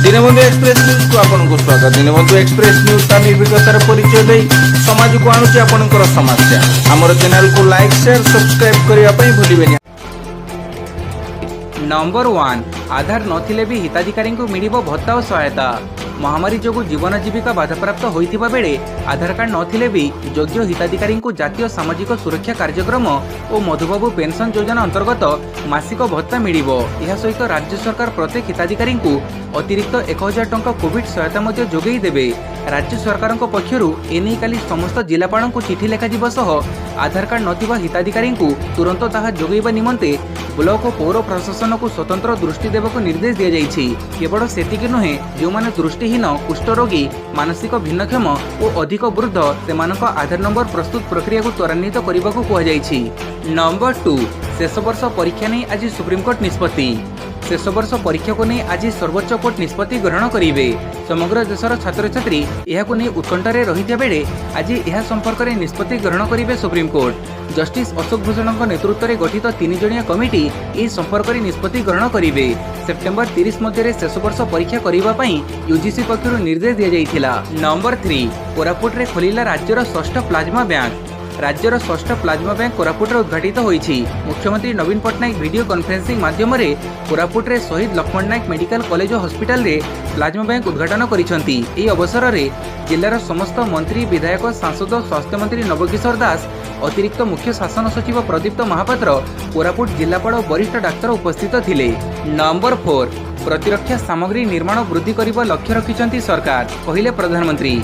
Deenbandhu express news को आपनको स्वागत। Deenbandhu express news का निर्भीकतार परिचय दे समाज को आणुची आपनकर समस्या। हमर चैनल को लाइक शेयर सब्सक्राइब करिया पई भूलिबेनी। नंबर 1 आधार नथिले भी हिताधिकारी को मिलिबो भत्ता और सहायता। महामारी जोगु जीवन जीविका बाधाप्राप्त होइथिबा बेले आधार कार्ड नथिले भी योग्य हिताधिकारी को जातीय सामाजिक सुरक्षा कार्यक्रम और मधुबाबू पेंशन योजना अंतर्गत मासिक भत्ता मिलिबो। यह सहित राज्य सरकार प्रत्येक हिताधिकारी को अतिरिक्त 1000 टंका कोविड सहायता मध्य जोगई देबे। राज्य सरकार पक्षर एने काली समस्त जिलापाल को चिठी लेखा सह आधार कार्ड नथिबा हिताधिकारी को तुरंत ताहा जोगैबा निमंते ब्लॉक और पौर प्रशासन को स्वतंत्र दृष्टि देवाक निर्देश दिया जाइछि। केवल सेतिक नुहे जो माने दृष्टिहीन कुष्ठरोगी मानसिक भिन्नक्षम और अधिक वृद्ध सेमानक आधार नंबर प्रस्तुत प्रक्रिया को त्वरान्वित करने को कहुଯାଇଛି। नंबर 2 शेष वर्ष परीक्षा नहीं आज सुप्रीमकोर्ट निष्पत्ति। शेष वर्ष परीक्षा को नहीं आज सर्वोच्च कोर्ट निष्पत्ति ग्रहण करेंगे। समग्र देशर छात्र छात्री यह नहीं उत्कंठारे रही बेले आज यह संपर्क में निष्पत्ति ग्रहण करेंगे सुप्रीमकोर्ट। जस्टिस अशोक भूषण नेतृत्व में गठित 3 जणिया कमिटी यह संपर्क में निष्पत्ति ग्रहण करेंगे। सेप्टेम्बर 30 मध्य शेष वर्ष परीक्षा करने यूजीसी पक्षर निर्देश दि जाइथिला। नंबर 3 कोरापुट रे खोलिला राज्यर 6ठ प्लाज्मा बैंक। राज्यर 6ठ प्लाज्मा बैंक कोरापुट रे उद्घाटित होईछि। मुख्यमंत्री नवीन पट्टनायक वीडियो कॉन्फ्रेंसिंग माध्यम रे कोरापुट रे शहीद लक्ष्मण नायक मेडिकल कॉलेज और हॉस्पिटल रे प्लाज्मा बैंक उद्घाटन करिसंती। एही अवसर रे जिल्लार समस्त मंत्री विधायक सांसद स्वास्थ्य मंत्री नवकिशोर दास अतिरिक्त मुख्य शासन सचिव प्रदीप्त महापात्र कोरापुट जिलापाल और वरिष्ठ डाक्तर उपस्थित थिले। नंबर 4 प्रतिरक्षा सामग्री निर्माण वृद्धि करने लक्ष्य रखिछंती सरकार, कहिले प्रधानमंत्री।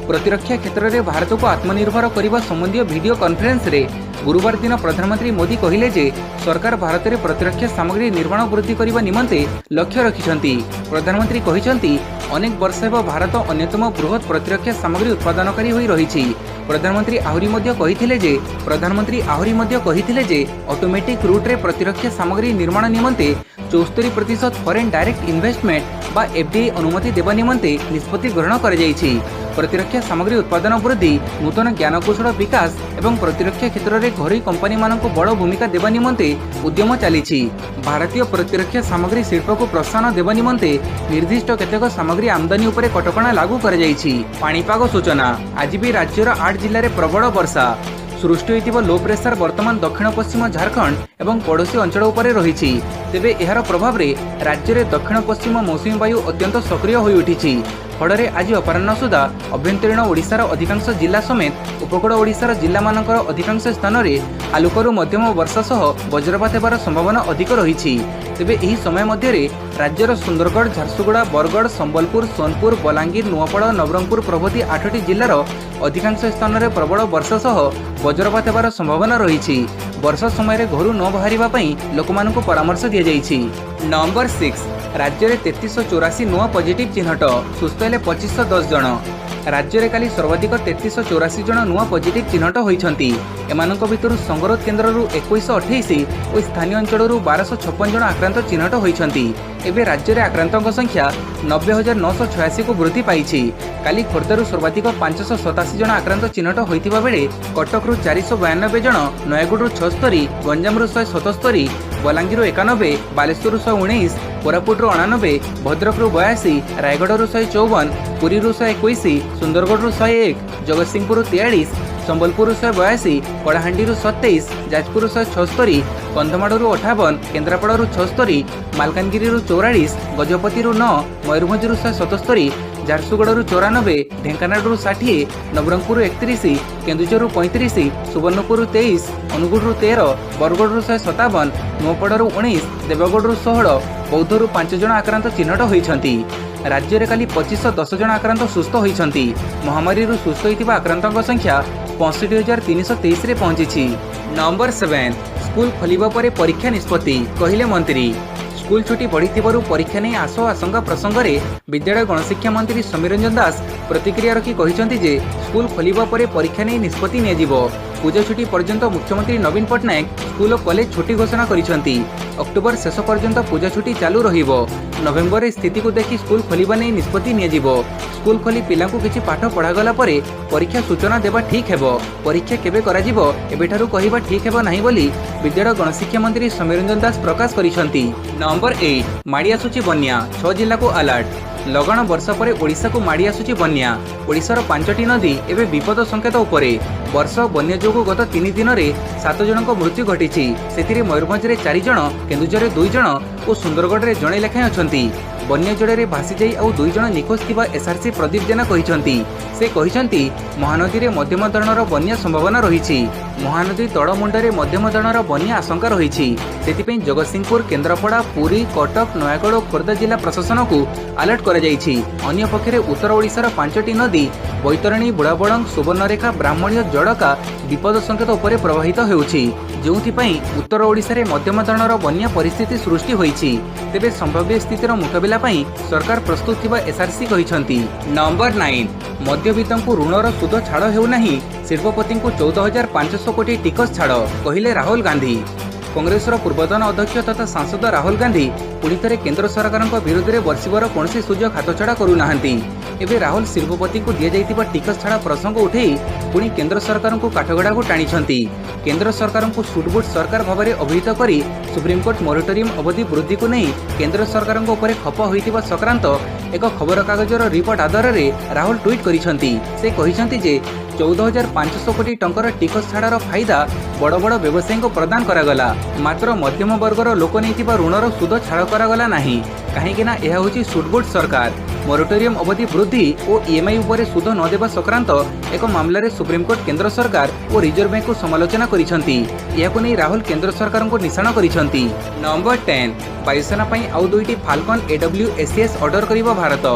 प्रतिरक्षा क्षेत्र में भारत को आत्मनिर्भर करने संबंधी वीडियो कॉन्फ्रेंस रे गुरुवार दिन प्रधानमंत्री मोदी कहिले जे सरकार भारत में प्रतिरक्षा सामग्री निर्माण वृद्धि करने निमंते लक्ष्य रखिछंती। प्रधानमंत्री कहिछंती अनेक वर्ष हेब भारत अन्यतम बृहत प्रतिरक्षा सामग्री उत्पादनकारी होई रहिछि। प्रधानमंत्री आहुरी मध्य कहिथिले जे ऑटोमेटिक रूट रे प्रतिरक्षा सामग्री निर्माण निमंते 74% फॉरेन डायरेक्ट इन्वेस्टमेंट बा एफडीआई अनुमति देवा निमंते निष्पत्ति ग्रहण कर जाइछि। प्रतिरक्षा सामग्री उत्पादन वृद्धि, नूतन ज्ञानकौशल विकास एवं प्रतिरक्षा क्षेत्र में घरोई कंपनी मानक बड़ भूमिका देवा निमंते उद्यम चली। भारतीय प्रतिरक्षा सामग्री शिल्प को प्रोत्साहन देवा निमंते निर्दिष्ट केतेक सामग्री आमदानी उपरे कटकणा लागू कर जाइछि। पाणीपाग सूचना आज भी राज्यर 8 जिले में प्रबल वर्षा सृष्टि होइतिबा लो प्रेशर वर्तमान दक्षिण पश्चिम झारखंड एवं पड़ोशी अंचल उपरे रहिछि। तेबे एहार प्रभाव रे राज्य में दक्षिण पश्चिम मौसुमी वायु अत्यंत सक्रिय होई उठिछि। फଳରେ आज अपराह्न सुधा अभ्यंतरीण ओडिशार अधिकांश जिला समेत उपकूल ओडिशार जिला मानकर अधिकांश स्थान में हालुकरू मध्यम वर्षा सह वज्रपात हेबार संभावना अधिक रही। तेबे एही समय मध्य राज्यर सुंदरगढ़, झारसुगुड़ा, बरगढ़, संबलपुर, सोनपुर, बलांगीर, नुआपड़, नवरंगपुर प्रभृति 8टी जिलार अधिकांश स्थान में प्रबल वर्षा सह वज्रपात हेबार संभावना रही। वर्षा समय घर न बाहरिबा पई लोकमानकु परामर्श दिया जाइछि। नंबर 6 राज्य में 3384 नुआ पॉजिटिव चिन्हट, सुस्थ हेले 2510 जन। राज्य में काली सर्वाधिक 3384 जन नुआ पॉजिटिव चिन्हट होइछंती। एमानक भितरु संगरोध केन्द्र 2128 और स्थानीय अंचल 1256 जन आक्रांत चिन्हट होइछंती। एबे राज्य में आक्रांतों संख्या 90,986 को वृद्धि पाइछि। काली खोर्धारू सर्वाधिक 587 जन आक्रांत चिन्हट होइतिबा बेले कटकरू 492 जन, नयगढ़ 76, गंजामरू 177, बलांगीर 91, बालेश्वर 119, कोरापुट 99, भद्रक 82, रायगढ़ 154, पुरी 121, सुंदरगढ़ 101, जगतसिंहपुर 43, संबलपुर 182, कलाहांडी 27, जाजपुर 176, कंधमाड़ 58, केन्द्रापड़ा 76, मालकानगिरी 44, गजपति 9, मयूरभंज 177, झारसुगुड़ा 94, ढेंकानाल 60, नवरंगपुर 31, केन्दुझर 35, सुवर्णपुर 23, अनुगुड़ 13, बरगढ़ 157, नुआपड़ 19, देवगढ़ 16, बौद्धरू 5 जन आक्रांत चिन्हट होइछंती। राज्य में काली 2510 जन आक्रांत सुस्थ होइछंती। महामारी सुस्थ होइतिबा आक्रांतों संख्या 65,323 रे पहुंची। नंबर 7 स्कूल खोलिबा परे परीक्षा निष्पत्ति, कहिले मंत्री। स्कूल छुट्टी बढ़ी परीक्षा नहीं आशा आशंका प्रसंग में विद्यालय गणशिक्षा मंत्री समीर रंजन दास प्रतिक्रिया रखी कहिसेंति जे स्कूल खोलिबा परे परीक्षा नहीं निष्पत्ति नियाजिबो। पूजा छुट्टी पर्यंत मुख्यमंत्री नवीन पट्टनायक स्कूल और कॉलेज छुट्टी घोषणा करिसेंति। अक्टोबर शेष पर्यंत पूजा छुट्टी चालू रहिबो। नवेम्बर रे स्थिति को देखि स्कूल खोलिबा नहीं निष्पत्ति नियाजिबो। स्कूल खोली पिलांकु किछि पाठ पढ़ागला परे परीक्षा सूचना देबा ठीक हेबो। परीक्षा केबे कराजिबो एबेठारु कहिबा ठीक हेबो नाही बोली विद्यालय गणशिक्षा मंत्री सौम्यरंजन दास प्रकाश करिसेंती। नंबर 8 माड़ी आसुची बन्या 6 जिला को अलर्ट। लगन वर्षा पर ओडिशा को माड़ी आसुची बन्या। ओडिशार 5टी नदी एवं विपद संकेत उपरे। वर्ष बन्या जोगु गत 3 दिन में 7 जनक मृत्यु घटी। से मयूरभंज में 4 जन, केन्दुझर 2 जन और सुंदरगढ़ में जड़े लेखाएं अच्छा। बन्या जड़े भासी जाई आउ 2 जन निखोज थिबा एसआरसी प्रदीप जेना कहिसेंती। से कहिसेंती महानदी में मध्यम धरणर बन्या संभावना रही। महानदी तड़मुंडे मध्यम धरणर बन्या आशंका रही। से जगतसिंहपुर, केन्द्रापड़ा, पुरी, कटक, नयागढ़ और खोर्धा जिला प्रशासन को अलर्ट कर अन्य पक्षे उत्तर ओडिशार 5टी नदी बैतरणी, बुढ़ाबड़ंग, सुवर्णरेखा, ब्राह्मणी, जड़का विपद संकेत उपरे प्रवाहित होउछि, जोंथिपाई उत्तर ओडिशा रे मध्यम धरणर बन्या परिस्थिति सृष्टि होइछि। तेबे संभाव्य स्थितिर मुकाबिला पई सरकार प्रस्तुत थिबा एसआरसी कहिसेंती। नंबर 9 मध्यवित्तंकु ऋणर सुध छाड़ हेउनाही, शिल्पपतिंकु 14,500 कोटी टिकस छाड़ कहिले राहुल गांधी। कांग्रेसर पूर्वतन अध्यक्ष तथा सांसद राहुल गांधी पुणी थे केंद्र सरकार विरोध में बर्षिबर कौन सुजोग हाथछड़ा करूना। एवं राहुल शिल्पपति को दि जाइथिबा टिकस छाड़ प्रसंग उठे पुणी केंद्र सरकार को काठगड़ा को टाणी। केंद्र सरकार को सुटबुट सरकार भाव में अभिहित कर सुप्रीमकोर्ट मोरिटोरियम अवधि वृद्धि को नहीं केंद्र सरकार खप होइथिबा संक्रांत एक खबर कागजर रिपोर्ट आधार में राहुल ट्वीट करिसेंती। से कहिसेंती जे 14,500 कोटी टंकर टिकस छाड़र फायदा बड़ बड़ व्यवसायी को प्रदान करागला, मात्र मध्यम वर्गर लोक नहीं ऋणर सुध छाड़ करागला नहीं। कहीं यह होची सुटबुट सरकार। मोरिटोरियम अवधि वृद्धि और ईएमआई उपरे सुध न देवा संक्रांत एक मामला रे सुप्रीमकोर्ट केंद्र सरकार और रिजर्व बैंक को समालोचना करिसेंती। यहाको नहीं राहुल केंद्र सरकार को निशाना करिसेंती। नंबर 10 वायुसेना पई आउ 2टी फाल्कन AWACS ऑर्डर करिबो भारत।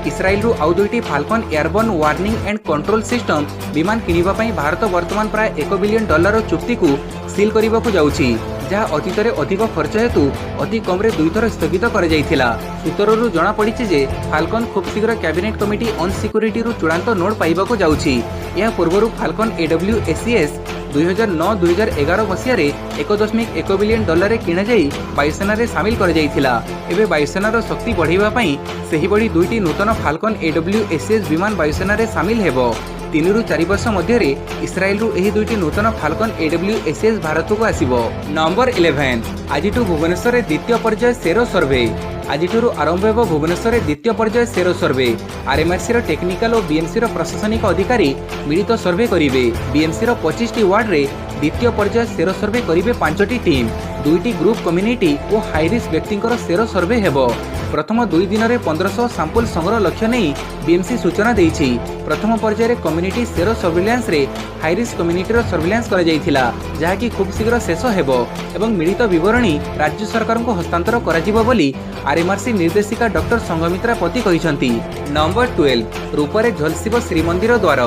इस्राएल रु आउ 2टी falcon airborne warning and control system विमान किनिबा पई भारत वर्तमान प्राय $1 बिलियन चुक्ति को सील करने को जाउछि, जहाँ अतीत में अधिक खर्च हेतु अति कम 2 थर स्थगित कर जाइथिला। सूत्ररू जना पड़ी जे फाल्कन खूब शीघ्र कैबिनेट कमिटी ऑन सिक्योरिटी रु चूड़ांत नोट पाइबा को जाउछि। या पूर्व फाल्कन AWACS 2009-2011 मसीह 1.1 बिलियन डॉलर किणा जाई वायुसेना रे शामिल कर जाइथिला। एबे वायुसेनार शक्ति बढ़ाइबा पई सेही बड़ी 2टी नूतन फाल्कन AWACS विमान वायुसेना रे शामिल हेबो। 3 ରୁ 4 वर्ष मध्य इस्राएल रु एही 2टी नूतन फाल्कन AWACS भारत को आसिबो। नंबर 11 आज भुवनेश्वर द्वितीय पर्याय सेरो सर्वे। आज आरंभ हो भुवनेश्वर द्वितीय पर्याय सेरो सर्वे। आरएमआरसी टेक्निकल और बीएमसी प्रशासनिक अधिकारी मिलित सर्वे करेंगे। बीएमसी 25टी वार्ड रे द्वितीय पर्याय सेरो सर्वे करेंगे 5टी टीम, 2टी ग्रुप कम्युनिटी और हाईरिस्क व्यक्तिंकर सेरो सर्वे हेबो। प्रथम 2 दिन में 1500 सैंपल संग्रह लक्ष्य नहीं बीएमसी सूचना देइछि। प्रथम पर्याय कम्युनिटी सेरो सर्विलांस रे हाईरिस्क कम्युनिटी सर्विलांस करा जाइथिला, जहाँकि खूब शीघ्र शेष हेबो एवं मिलित विवरणी राज्य सरकार को हस्तांतर करा जिवो बोली आरएमआरसी निर्देशिका डॉक्टर संघमित्रा पति कहिसेंती। नंबर 12 रूपरे झलसिबो श्रीमंदिर द्वार।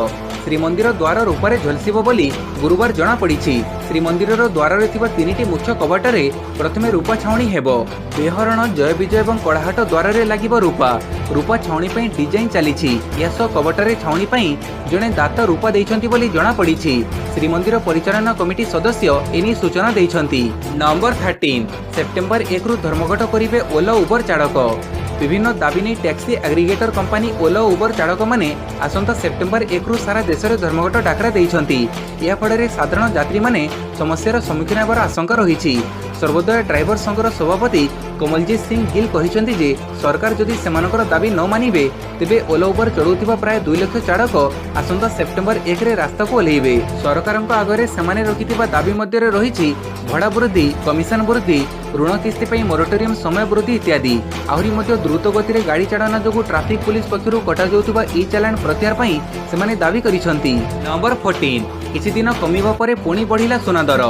श्रीमंदिर द्वार रूपरे झलसिबो बोली गुरुवार जना पड़िछि। श्रीमंदिर द्वार रे थिबा 3टी मुख्य कवाटरे प्रथमे रूपा छाउणी हेबो। बेहरण, जय विजय एवं कड़ाहाट द्वार रे लागिबो रूपा। रूपा छाउणी पई डिजाइन चलीछि। यासो कवाटरे छाउणी पई जणे दाता रूपा देइछंती बोली जना पड़िछि। श्रीमंदिर परिचालना कमिटी सदस्य एनी सूचना देइछंती। नंबर 13 सेप्टेम्बर 1 रु धर्मघट करिवे ओला उबर चालक। विभिन्न दाबी नहीं टैक्सी एग्रीगेटर कंपनी ओला उबर चालक माने आसंता सेप्टेम्बर 1 रु सारा देश में धर्मघट डाकरा देइछंती। या फଳରେ साधारण यात्री माने समस्यार सम्मुखीन होबार आशंका रही। सर्वोदय ड्राइवर संघर सभापति कमलजीत सिंह गिल कहिसेंती जे सरकार जदि सेमानकर दाबी न मानिबे तेबे ओला उबर चलाउथिबा प्राय 2 लाख चालक आसंता सेप्टेम्बर 1 रे रास्ता को ओल्हेइबे। सरकारक आगरे सेमाने रखिथिबा दाबी मध्य रही भड़ा वृद्धि, कमिशन वृद्धि, ऋण किस्ती पई मोरिटोरियम समय वृद्धि इत्यादि। आहरी मध्य द्रुत गति रे गाड़ी चालना जोगु ट्रैफिक पुलिस पक्षरु कटा जाउथिबा ई चालान प्रत्याहार पई सेमाने दाबी करिसेंती। नंबर 14 किछि दिन कमिबा परे पुणी बढ़िला सोना दर।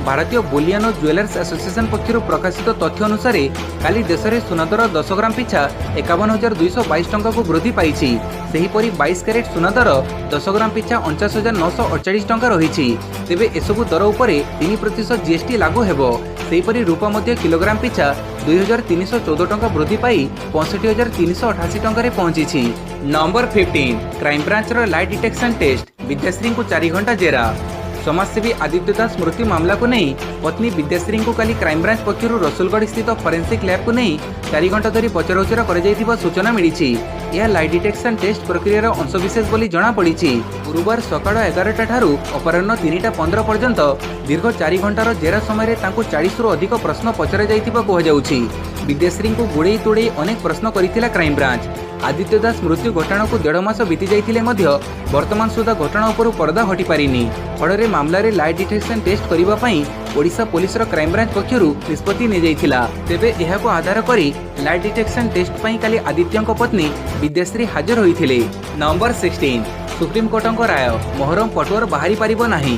भारतीय बुलियन और ज्वेलर्स एसोसिएशन पक्षर प्रकाशित तथ्य अनुसार काली देश में सोना दर 10 ग्राम पिछा 51,222 टंका को वृद्धि पाई। सेहीपरि 22 कैरेट सोना दर 10 ग्राम पिछा 49,948 टंका रही। तेबे एसबू दर उपरे 3% जीएसटी लागू हेबो। सेहीपरि रूपा मध्य किलोग्राम पिछा 2,314 टंका वृद्धि पाई 65,388 टंका पहुंची। Number 15 crime branch light detection test Vidyashree को 4 घंटा जेरा। समाजसेवी आदित्य दास मृत्यु मामला को नहीं पत्नी विद्याश्री को काली क्राइमब्रांच पक्षर रसुलगढ़ स्थित फरेन्सिक लैब को नहीं 4 घंटा धरी पचराउचरा कर सूचना मिली। यह लाई डिटेक्शन टेस्ट प्रक्रियार अंशविशेष बोली जଣାपड़ी। गुरुवार सकाळ 11टा ठारू अपराह्न 3:15 पर्यंत दीर्घ 4 घंटार जेरा समय 40 रु अधिक प्रश्न पचरा जाइतिबा कुहाଯାଉଛି। विद्याश्री को गुड़े तोड़े अनेक प्रश्न करिथिला क्राइमब्रांच। आदित्य दास मृत्यु घटना को 1.5 मास बीती जाइथिले मध्य वर्तमान सुधा घटना उपर पर्दा हटि पारिनी। फଳରେ मामलारे लाई डिटेक्शन टेस्ट करिबा पई ओडिशा पुलिस रो क्राइमब्रांच पक्षरु निष्पत्ति ने जाइथिला। तेबे एहाको आधार करी लाई डिटेक्शन टेस्ट पई काली आदित्यंक पत्नी विद्याश्री हाजर होइथिले। नंबर 16 सुप्रीम कोर्टंक राय मोहरम पटुआर बाहरी पारिबो नाही।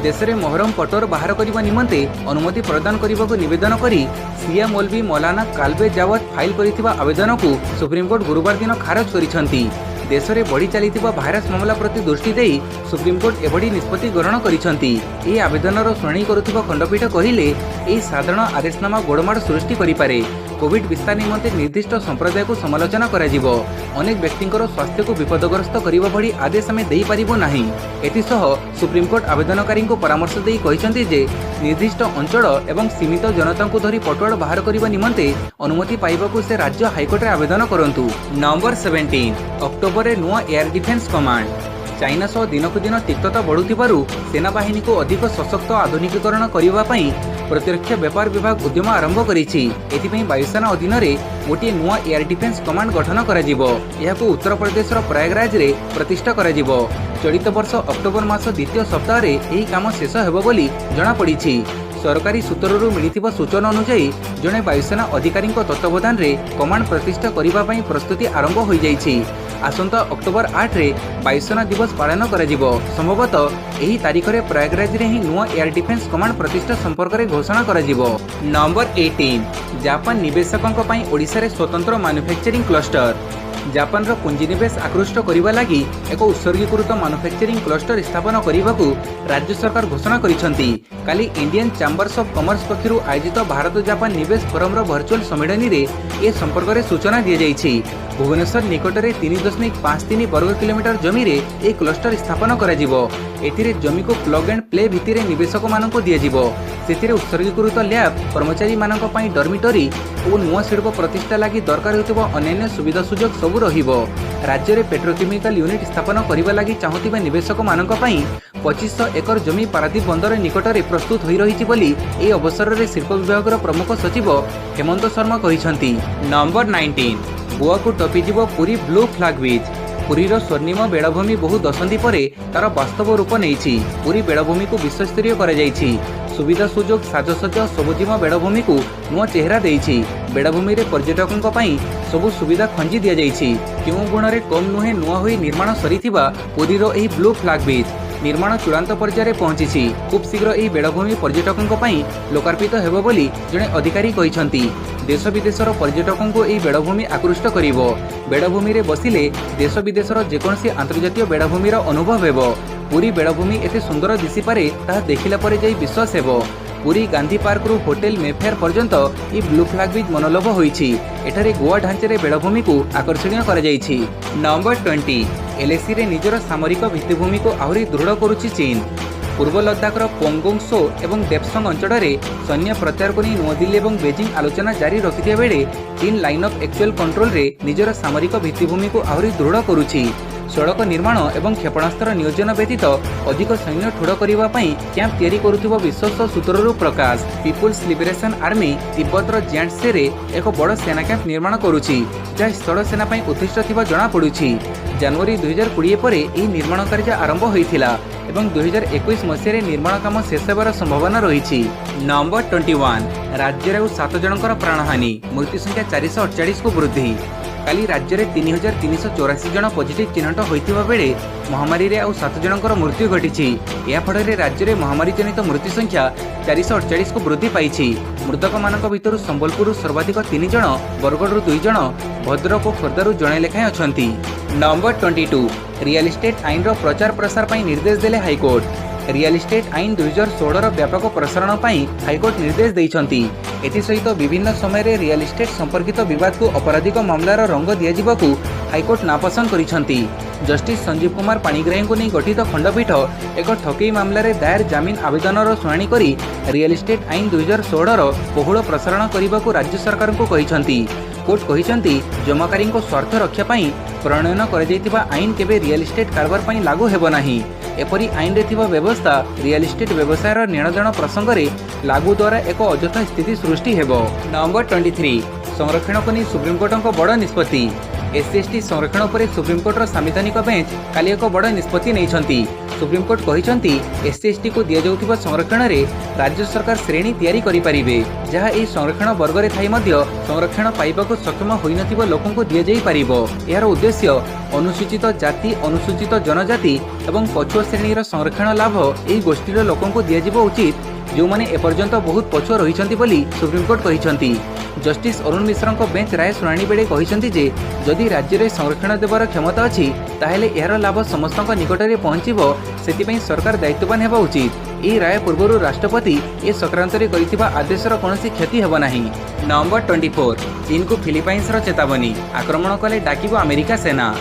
देश में मोहरम पटोर बाहर करने निमंते अनुमति प्रदान करने को निवेदन करी सिया मौलवी मौलाना काल्बे जावत फाइल करिथिबा आवेदन को सुप्रीमकोर्ट गुरुवार दिन खारज करिसंती। देश में बढ़ी चलीथिबा भाइरस मामला प्रति दृष्टि देई सुप्रीमकोर्ट एभली निष्पत्ति ग्रहण करिसंती। एही आवेदनर शुणाणी करुथिबा खंडपीठ कहिले एही साधारण आदेशनामा गोड़माड़ सृष्टि करिपारे। कोविड विस्तार निमंते निर्दिष्ट संप्रदाय को समालोचना कराजिबो। अनेक व्यक्तिंकर स्वास्थ्य को विपदग्रस्त करिबा भली आदेश आमे देई पारिबो नाही। एथिसह सुप्रीमकोर्ट आवेदनकारी को परामर्श देई कहिसंती जे निर्दिष्ट अंचल एवं सीमित जनता को धरी पटुआड़ बाहर करने निमंते अनुमति पाइबाकू से राज्य हाइकोर्ट रे आवेदन करंतु। नंबर 17 अक्टोबर रे नुआ एयर डिफेन्स कमांड चाइना सह दिनक दिन तिक्तता बढ़ुथिबारु सेना बाहिनी को अधिक सशक्त आधुनिकीकरण करिबा पई प्रतिरक्षा व्यापार विभाग उद्यम आरंभ करिछि। एथिपई वायुसेना अधीन रे गोटे नुआ एयर डिफेन्स कमांड गठन कराजिबो। एहाको उत्तर प्रदेश रो प्रयागराज रे प्रतिष्ठा कराजिबो। चलित वर्ष अक्टोबर मास द्वितीय सप्ताह रे एही काम शेष हेबो बोली जणा पड़िछि। सरकारी सूत्ररू मिलिथिबा सूचना अनुसार जणे वायुसेना अधिकारी तत्वावधान रे कमांड प्रतिष्ठा करिबा पई प्रस्तुति आरंभ होई जाइछि। आसंता अक्टोबर 8 रे वायुसेना दिवस पालन कराजिबो। संभवतः एही तारीख रे प्रयागराज रे ही नुआ एयर डिफेन्स कमांड प्रतिष्ठा संपर्क रे घोषणा कराजिबो। नंबर 18 जापान निवेशकों पई ओडिसा रे स्वतंत्र मैन्युफैक्चरिंग क्लस्टर। जापान रो पुंजीनिवेश आकृष्ट करिबा लागि एक उत्सर्गीकृत मैन्युफैक्चरिंग क्लस्टर स्थापन करिबाकू राज्य सरकार घोषणा करिसंती। काली इंडियन चैम्बर्स ऑफ कॉमर्स पक्षरु आयोजित भारत जापान निवेश फोरम रो वर्चुअल सम्मेलन रे ए संपर्क रे सूचना दिया जाइछि। भुवनेश्वर निकट रे 3.53 वर्ग किलोमीटर जमी रे ए क्लस्टर स्थापन कराजिबो। एथिरे जमी को प्लग एंड प्ले भित्तिरे निवेशक माननको दियाजिबो। सेथिरे उत्सर्गीकृत लैब कर्मचारी माननको पई डॉर्मिटरी और नुआ शिल्प प्रतिष्ठा लागि दरकार हेतुबा अन्य सुविधा सुजोग सबु रहिबो। राज्य रे पेट्रोकेमिकल यूनिट स्थापन करिबा लागि चाहुतिबा निवेशक माननको पई 2500 एकर जमी पारादीप बंदर निकट रे प्रस्तुत होई रहिछि बोली ए अवसर रे शिल्प विभाग रो प्रमुख सचिव हेमंत शर्मा कहिसंती। नंबर 19 गोवा को टपिजिबो पुरी ब्लू फ्लैग बीच। पुरीर स्वर्णिम बेड़ाभूमि बहु दशंधि परे तार वास्तव रूप नहीं। पुरी बेड़ाभूमि को विश्वस्तरीय करा जाइछि। सुविधा सुजोग साजसज्जा सबुजिम बेड़ाभूमि को नुआ चेहरा देइछि। बेड़ाभूमि रे पर्यटकों पई सबु सुविधा खंजी दिया जाइछि। केउ गुण रे कम नुहे नुआ होई निर्माण सरीथिबा पुरीर एही ब्लू फ्लैग बीच निर्माण चूड़ांत पर्यायर पहुंची। खूब शीघ्र एही बेड़ाभूमि पर्यटकों पई लोकार्पित हेबो बोली जणे अधिकारी कहिसंती। देश विदेशर पर्यटकों को एही बेड़ाभूमि आकृष्ट करिवो। बेड़ाभूमि रे बसिले देश विदेशर जेकोसी अंतर्जातीय बेड़ाभूमिर अनुभव हेबो। पुरी बेड़ाभूमि एते सुंदर दिसि पारे ताहा देखिला परे जाई विश्वास हेबो। पुरी गांधी पार्क रु होटेल मेफेयर पर्यंत ई ब्लू फ्लैग बीच मनोलोभ होईछि। एठारे गोवा ढांचे रे बेड़ाभूमि को आकर्षणीय करा जाइछि। नंबर 20 एलएसी रे निजर सामरिक भित्तिभूमि को आहुरी दृढ़ करुछि चीन। पूर्व लद्दाखर पोंगोंग सो एवं देप्संग अंचल में सैन्य प्रत्याहार को नुआदिल्ली और बेजिंग आलोचना जारी रखिथिबा बेले चीन लाइन ऑफ एक्चुअल कंट्रोल रे निजर सामरिक भित्तिभूमि को आहुरी दृढ़ करुछि। सड़क निर्माण और क्षेपणास्त्र नियोजन व्यतीत अधिक सैन्य ठूड़ करने कैंप तैयारी करुथिबा विश्वस्त सूत्ररू प्रकाश। पीपुल्स लिबरेशन आर्मी तिब्बतर जियांट्से रे एक बड़ सेना कैंप निर्माण करुछि जहाँ स्थल सेना पई उत्तिष्ठ थिबा जणा पडुछि। जनवरी 2020 पर यह निर्माण कार्य आरंभ होइथिला एवं 2021 मसीह निर्माण काम शेष होबार संभावना रही। नंबर 21 राज्य में 7 जनकर प्राणहानि मृत्यु संख्या 448 को वृद्धि। काली राज्य में 3384 जन पॉजिटिव चिन्हट होइथिबा बेले महामारी रे आउ 7 जनकर मृत्यु घटी। या फଳରେ राज्य में महामारी जनित मृत्यु संख्या 448 को वृद्धि पाई। मृतक मानक भितर संबलपुर सर्वाधिक 3 जन, बरगढ़ 2 जन, भद्रक और खोर्धारू जणे लेखाएं अछंती। नंबर 22 रियल इस्टेट आईन रो प्रचार प्रसार पई निर्देश देले हाईकोर्ट। रियल इस्टेट आईन 2016 व्यापक प्रसारण पई हाईकोर्ट निर्देश दैछंती। एसत विभिन्न समय रियल इस्टेट संपर्कित विवाद को आपराधिक मामलार रंग दिज्व हाइकोर्ट नापसंद करिसेंती। जस्टिस संजीव कुमार पाणिग्राही को नहीं गठित खंडपीठ एक ठकई मामलें दायर जमीन आवेदन शुणाणी करी रियल इस्टेट आईन 2016 बहुल प्रसारण करने को राज्य सरकार को कहिसेंती। कोर्ट कहिसेंती जमाकारी स्वार्थ रक्षा पाई प्रणयन कर आईन केबे रियल इस्टेट कारबार पाई लागू हेबो नाही। एपरी आईन रे थिबा व्यवस्था रियल इस्टेट व्यवसायर निर्णय प्रसंग रे लागू द्वारा एक अଯଥା स्थिति सृष्टि हेबो। नंबर 23 संरक्षण को नहीं सुप्रीमकोर्ट बड़ निष्पत्ति। एससी संरक्षण पर सुप्रीमकोर्टर संवैधानिक बेंच काली एक बड़ निष्पत्ति नहीं। सुप्रीमकोर्ट कहते एससी को दि जाउथिबा संरक्षण रे राज्य सरकार श्रेणी तैयारी करि परिबे जहाँ यह संरक्षण वर्ग रे थाई मध्य संरक्षण पाइबाकु सक्षम होई नथिबा लोकंको दिया जाई परिबो। यार उद्देश्य अनुसूचित जाति अनुसूचित जनजाति एवं पछुआ श्रेणीर संरक्षण लाभ यही गोष्ठीर लोकंको दिया जिबो उचित जो माने एपर्यंत बहुत पछुआ रहिछंती बोली supreme court कहिछंती। Justice Arun Mishra bench राय शुणाणी बेले कहिछंती जे जदि राज्य में संरक्षण देवार क्षमता अच्छी ताहेले यार लाभ समस्त निकट में पहुंचबो सेतिपई सरकार दायित्ववान हेबा उचित। यह राय पूर्व राष्ट्रपति ए संक्रांत में करिथिबा आदेशर कोनोसी क्षति हेबो नाही। नंबर 24 चीन को फिलिपाइन्सर चेतावनी आक्रमण कले डाकिबो अमेरिका सेना।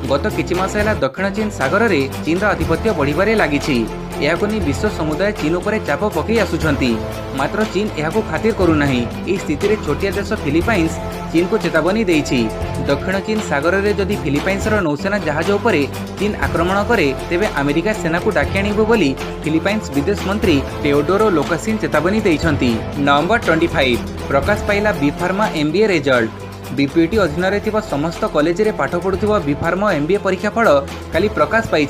गत किछि मास ହେଲା दक्षिण चीन सागर में चीन आधिपत्य बढ़िबारे लागिछि। यहाको नहीं विश्व समुदाय चीन उपर चाप पकई आसुछंती मात्र चीन यहाको खातिर करूनाही। एही स्थिति रे छोटिया देश फिलिपाइन्स चीन को चेतावनी देइछि। दक्षिण चीन सागर में जदि फिलिपाइन्सर नौसेना जहाज उपरे चीन आक्रमण करे तेबे अमेरिका सेना को डाकी आनिबो बोली फिलिपाइन्स विदेश मंत्री टेओडोरो लोकासिन चेतावनी देइछंती। नंबर 25 प्रकाश पाइला B pharma MBA result. BPT अधीन में समस्त कॉलेज रे पाठ पढ़ुवा बी फार्मा एमबीए परीक्षा फल काली प्रकाश पाई।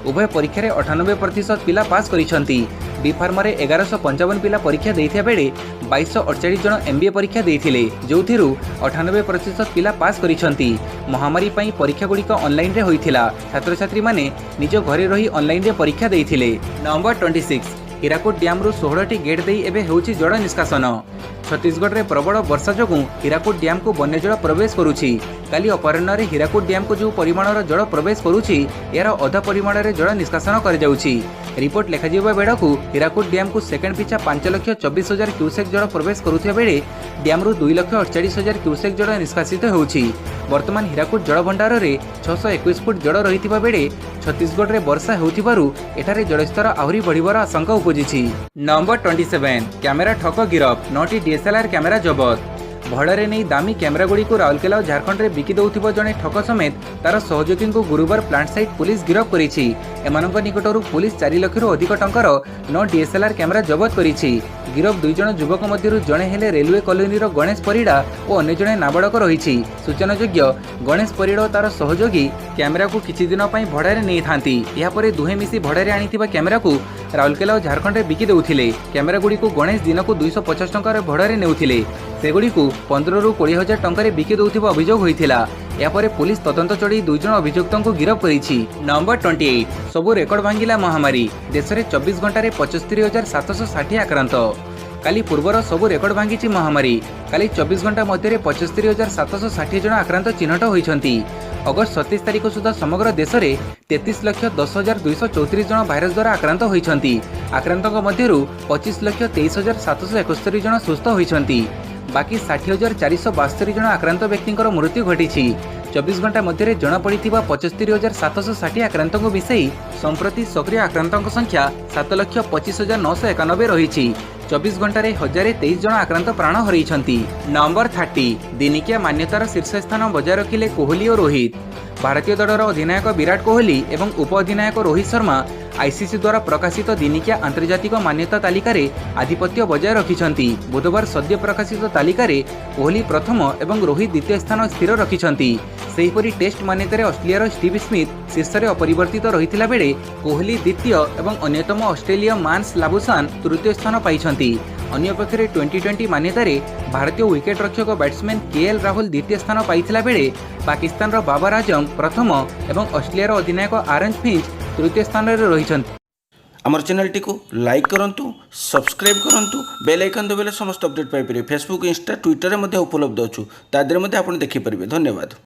उभय परीक्षा 98% पिला पास करिसेंती। बी फार्मा 1155 पिला परीक्षा देइथिया बेले 2248 जन एमबीए परीक्षा देइथिले जोथिरु 98% पिला पास करिसेंती। महामारी पई परीक्षा गुड़िक ऑनलाइन रे होइथिला। छात्र छात्री माने निज घरे रही ऑनलाइन रे परीक्षा देइथिले। नंबर 26 हीराकुद डैम रु 16टी गेट देई एबे हेउची जड़ निष्कासन। छत्तीसगढ़ में प्रबल वर्षा जो हीराकुद डैम को बन्य जल प्रवेश करुछि। काली अपराह्न में हीराकुद डैम को जो परिमाणर जल प्रवेश करुछि यार अधा परिमाण में जल निष्कासन कर जाउछि। रिपोर्ट लेखा बेड़कू हीराकुद डैम को सेकेंड पिछा 5,24,000 क्यूसेक जल प्रवेश करुथिबा बेले डैम रु 2,48,000 क्यूसेक जल निष्कासित होउछि। वर्तमान हीराकुद जल भंडार में 621 फुट जल रहिथिबा बेले छत्तीसगढ़ में वर्षा होउथिबारु एठारे जलस्तर आहुरी बढ़िबार आशंका उपजिछि। नंबर 27 कैमेरा ठक गिरफ 9टी डीएसएलआर कैमेरा जबत। भड़े नहीं दामी कैमेरा गुड़ी को राउरकेला और झारखंड में बिकी दौथिबा जड़े ठक समेत तार सहयोगी को गुरुवार प्लांट साइट पुलिस गिरफ करिछि। एमानक निकटरू पुलिस 4 लाख रु अधिक टंकार 9 डीएसएलआर कैमेरा जबत करिछि। गिरफ 2 जन युवक मध्यरु जड़े हेले रेलवे कॉलोनी गणेश परिड़ा और अन्य जड़े नाबालक रही। सूचनायोग्य गणेश परिड़ा और तार सहयोगी कैमेरा को किछि दिन पई भड़ारे नहीं थांती। या परे दुहे मिसी भड़ारे आनिथिबा कैमेरा को राउरकेला और झारखंड में बिकी देउथिले। कैमेरा गुड़ी को गणेश दिन को 250 टंकार भड़ारे नेउथिले। सेगुड़ी को 15 रु 20,000 टंकार बिकी देउथिबा अभियोग होइथिला। यापर पुलिस तदंत चढ़ी 2 जन अभियुक्तों को गिरफ करिछि। नंबर 28 सबु रेकर्ड भांगिला महामारी। देश में 24 घंटा 75,760 आक्रांत। काली पूर्वर सबु रेकर्ड भांगी महामारी। काली 24 घंटा मध्य 75,760 जन आक्रांत चिन्हट होइछंती। अगस्त 27 तारिख सुधा समग्र देश में 33,10,234 जन भाइरस द्वारा आक्रांत होइछंती। आक्रांतों मध्यरु 25,23,771 जन सुस्थ होइछंती। बाकी 60,472 जन आक्रांत व्यक्तिंकर मृत्यु घटी। 24 घंटा मध्य जनापड़ी 75,760 आक्रांतों मिसई संप्रति सक्रिय आक्रांतों संख्या 7,25,991 रही। 24 घंटा 1,023 जन आक्रांत प्राण हरइछंती। नंबर 30 दिनिकिया मान्यतार शीर्ष स्थान बजाय रखिले कोहली और रोहित। भारतीय दलर अधिनायक विराट कोहली एवं उप अधिनायक रोहित शर्मा आईसीसी द्वारा प्रकाशित दिनिकिया आंतर्जातिक मान्यता तालिका आधिपत्य बजाय रखिछंती। बुधवार सद्य प्रकाशित तालिका कोहली प्रथम एवं रोहित द्वितीय स्थान स्थिर रखिछंती। सेहीपरि टेस्ट मान्यतार ऑस्ट्रेलियार स्टीव स्मिथ शीर्ष में अपरिवर्तित रहिथिला बेले कोहली द्वितीय एवं अन्यतम ऑस्ट्रेलिया मान्स लाबुसान तृतीय स्थान पाइछंती। अन्य पक्षरे 2020 मान्यतार भारतीय विकेट रक्षक बैट्समैन केएल राहुल द्वितीय स्थान पाइथिला बेले पाकिस्तान बाबर आजम प्रथम एवं ऑस्ट्रेलियार अधिनायक आरन फिंच तृतीय स्थान रही। आमर चैनल टी को लाइक करंतु, सब्सक्राइब करंतु, बेल आइकन दबाइले समस्त update Piper. Facebook, Insta, Twitter में उपलब्ध अच्छु तादरे आप देखिपारे। धन्यवाद।